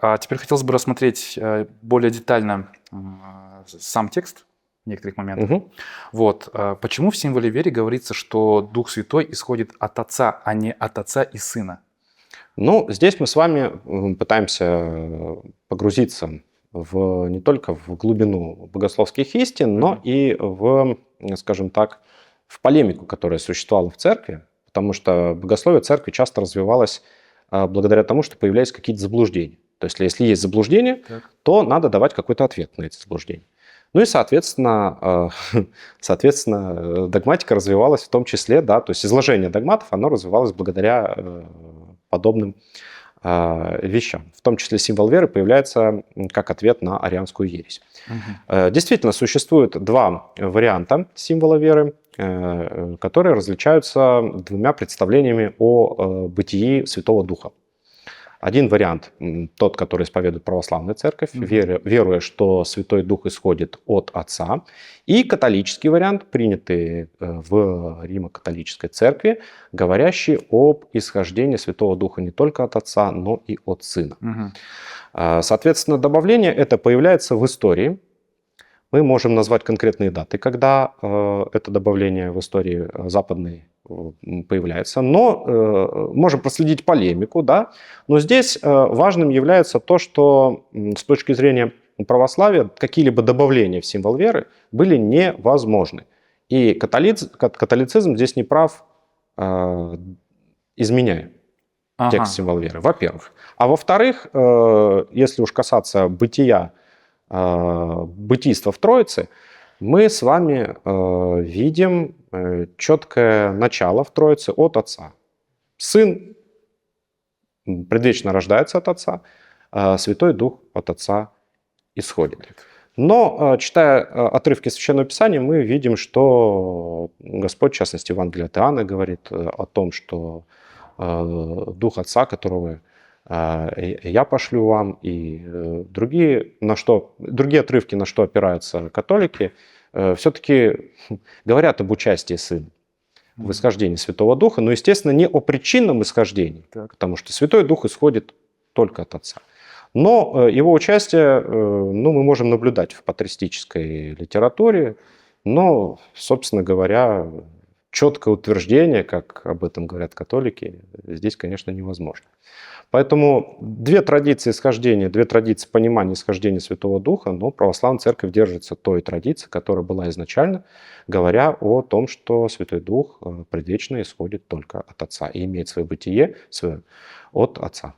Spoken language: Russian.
А теперь хотелось бы рассмотреть более детально сам текст в некоторых моментах. Мгм. Вот. Почему в символе веры говорится, что Дух Святой исходит от Отца, а не от Отца и Сына? Ну, здесь мы с вами пытаемся погрузиться не только в глубину богословских истин, но Мгм. и скажем так, в полемику, которая существовала в церкви, потому что богословие церкви часто развивалось благодаря тому, что появлялись какие-то заблуждения. То есть, если есть заблуждение, Так. то надо давать какой-то ответ на эти заблуждения. Ну и, соответственно, догматика развивалась в том числе, да, то есть изложение догматов, оно развивалось благодаря подобным вещам. В том числе символ веры появляется как ответ на арианскую ересь. Мгм. Действительно, существует два варианта символа веры, которые различаются двумя представлениями о бытии Святого Духа. Один вариант, тот, который исповедует православная церковь, Мгм. веруя, что Святой Дух исходит от Отца. И католический вариант, принятый в Римо-католической церкви, говорящий об исхождении Святого Духа не только от Отца, но и от Сына. Мгм. Соответственно, добавление это появляется в истории. Мы можем назвать конкретные даты, когда это добавление в истории западной появляется, но можем проследить полемику, да. Но здесь важным является то, что с точки зрения православия какие-либо добавления в символ веры были невозможны. И католицизм здесь не прав, изменяя Ага. текст символ веры, во-первых. А во-вторых, если уж касаться бытийства в Троице, мы с вами видим четкое начало в Троице от Отца. Сын предвечно рождается от Отца, а Святой Дух от Отца исходит. Но, читая отрывки Священного Писания, мы видим, что Господь, в частности, Евангелие от Иоанна, говорит о том, что Дух Отца, которого я пошлю вам, и другие отрывки, на что опираются католики, все-таки говорят об участии Сына в Мгм. исхождении Святого Духа, но, естественно, не о причинном исхождении, Так. потому что Святой Дух исходит только от Отца. Но его участие ну, мы можем наблюдать в патристической литературе, но, собственно говоря, четкое утверждение, как об этом говорят католики, здесь, конечно, невозможно. Поэтому две традиции исхождения, две традиции понимания исхождения Святого Духа, но православная церковь держится той традиции, которая была изначально, говоря о том, что Святой Дух предвечно исходит только от Отца и имеет свое бытие свое от Отца.